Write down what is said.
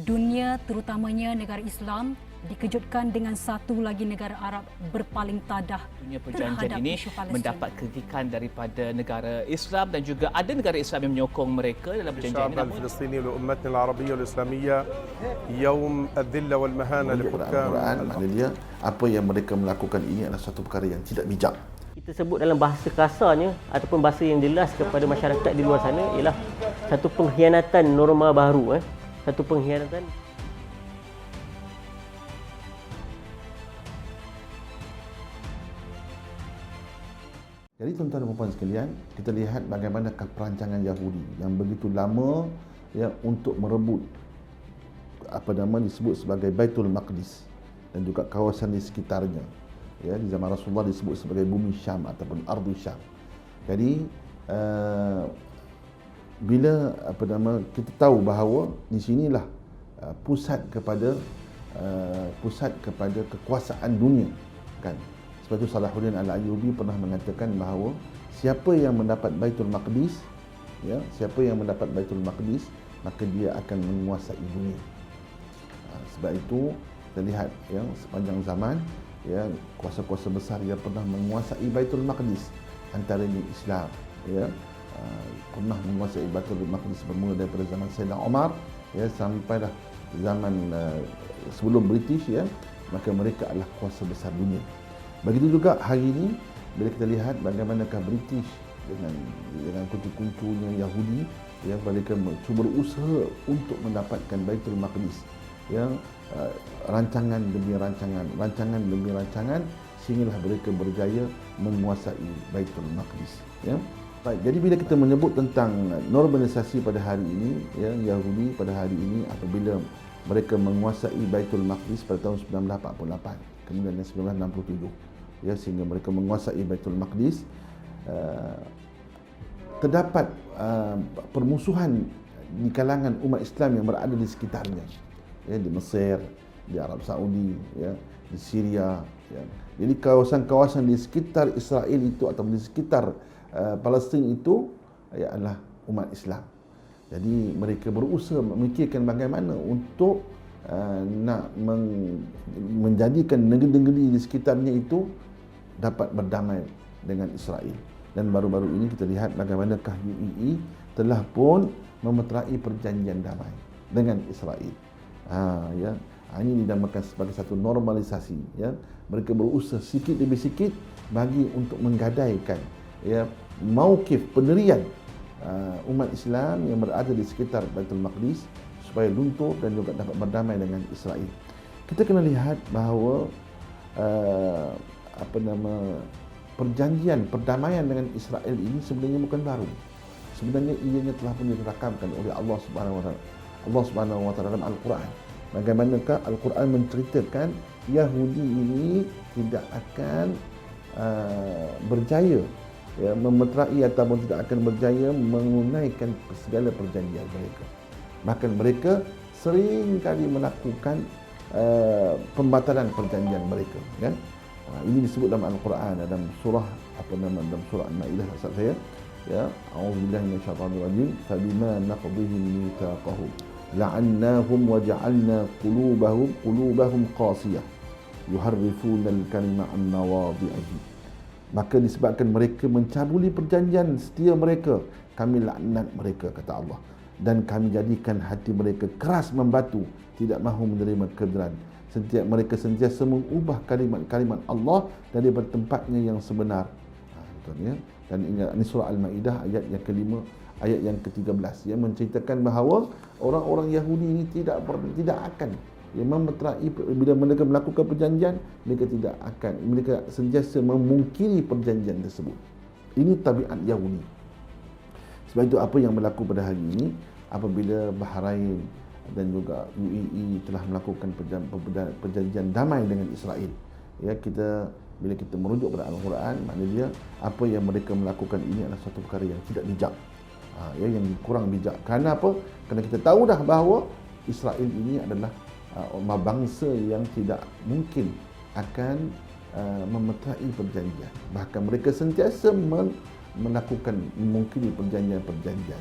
Dunia, terutamanya negara Islam, dikejutkan dengan satu lagi negara Arab berpaling tadah Dunia perjanjian terhadap ini isu Palestin. mendapat kritikan daripada negara Islam dan juga ada negara Islam yang menyokong mereka dalam perjanjian الشعب ini. الفلسطيني ولأمتنا العربية والإسلامية يوم الذلة والمهانة Quran, لحكام maknanya dia apa yang mereka melakukan ini adalah satu perkara yang tidak bijak. Kita sebut dalam bahasa kasarnya ataupun bahasa yang jelas kepada masyarakat di luar sana ialah satu pengkhianatan norma baru, satu pengkhianatan. Jadi tuan-tuan dan puan sekalian, kita lihat bagaimanakah perancangan Yahudi yang begitu lama untuk merebut disebut sebagai Baitul Maqdis dan juga kawasan di sekitarnya. Di zaman Rasulullah disebut sebagai bumi Syam ataupun Ardu Syam. Jadi bila kita tahu bahawa di sinilah pusat kepada kekuasaan dunia, kan? Sebab itu Salahuddin Al-Ayyubi pernah mengatakan bahawa siapa yang mendapat Baitul Maqdis, maka dia akan menguasai dunia. Sebab itu kita lihat sepanjang zaman kuasa-kuasa besar yang pernah menguasai Baitul Maqdis, antaranya Islam, pernah menguasai Baitul Maqdis bermula daripada zaman Sayyidina Umar sampailah zaman sebelum British, maka mereka adalah kuasa besar dunia. Begitu juga hari ini bila kita lihat bagaimanakah British dengan kuncu-kuncunya Yahudi mereka cuba berusaha untuk mendapatkan Baitul Maqdis, rancangan demi rancangan sehinggalah mereka berjaya menguasai Baitul Maqdis. Baik, jadi bila kita menyebut tentang normalisasi pada hari ini, Yahudi pada hari ini apabila mereka menguasai Baitul Maqdis pada tahun 1948, kemudian 1967, sehingga mereka menguasai Baitul Maqdis, terdapat permusuhan di kalangan umat Islam yang berada di sekitarnya, di Mesir, di Arab Saudi, di Syria. Jadi kawasan-kawasan di sekitar Israel itu atau di sekitar Palestin itu adalah umat Islam. Jadi mereka berusaha memikirkan bagaimana untuk nak menjadikan negeri-negeri di sekitarnya itu dapat berdamai dengan Israel. Dan baru-baru ini kita lihat bagaimanakah UAE telah pun memeterai perjanjian damai dengan Israel. Ini dinamakan sebagai satu normalisasi. Mereka berusaha sikit demi sikit bagi untuk menggadaikan mauqif pendirian umat Islam yang berada di sekitar Baitul Maqdis supaya luntur dan juga dapat berdamai dengan Israel. Kita kena lihat bahawa perjanjian perdamaian dengan Israel ini sebenarnya bukan baru. Sebenarnya ianya telah pun dirakamkan oleh Allah Subhanahu wa taala dalam Al-Quran. Bagaimanakah Al-Quran menceritakan Yahudi ini tidak akan berjaya memeterai ataupun tidak akan berjaya menunaikan segala perjanjian mereka. Bahkan mereka sering kali melakukan pembatalan perjanjian mereka, kan? Ini disebut dalam Al-Quran dalam surah dalam surah Al-Maidah maksud saya, a'udzubillahi minasyaitonir rajim, fabima naqdihim mitsaqahum la'annahum wa ja'alna qulubahum qasiyah yuharrifuna al-kalima an mawadhi'ihi. Maka disebabkan mereka mencabuli perjanjian setia mereka, kami laknat mereka, kata Allah, dan kami jadikan hati mereka keras membatu, tidak mahu menerima kebenaran. Mereka sentiasa mengubah kalimat-kalimat Allah daripada tempatnya yang sebenar. Dan ingat, ini surah Al-Maidah ayat yang kelima, ayat yang ke-13, yang menceritakan bahawa orang-orang Yahudi ini tidak akan memeterai bila mereka melakukan perjanjian, mereka sentiasa memungkiri perjanjian tersebut. Ini tabiat Yahudi. Sebab itu apa yang berlaku pada hari ini apabila Bahrain dan juga UAE telah melakukan perjanjian damai dengan Israel. Bila kita merujuk pada Al-Quran, maknanya dia apa yang mereka melakukan ini adalah satu perkara yang tidak bijak, yang kurang bijak. Kerana apa? Kerana kita tahu dah bahawa Israel ini adalah bangsa yang tidak mungkin akan memeterai perjanjian. Bahkan mereka sentiasa melakukan memungkiri perjanjian-perjanjian.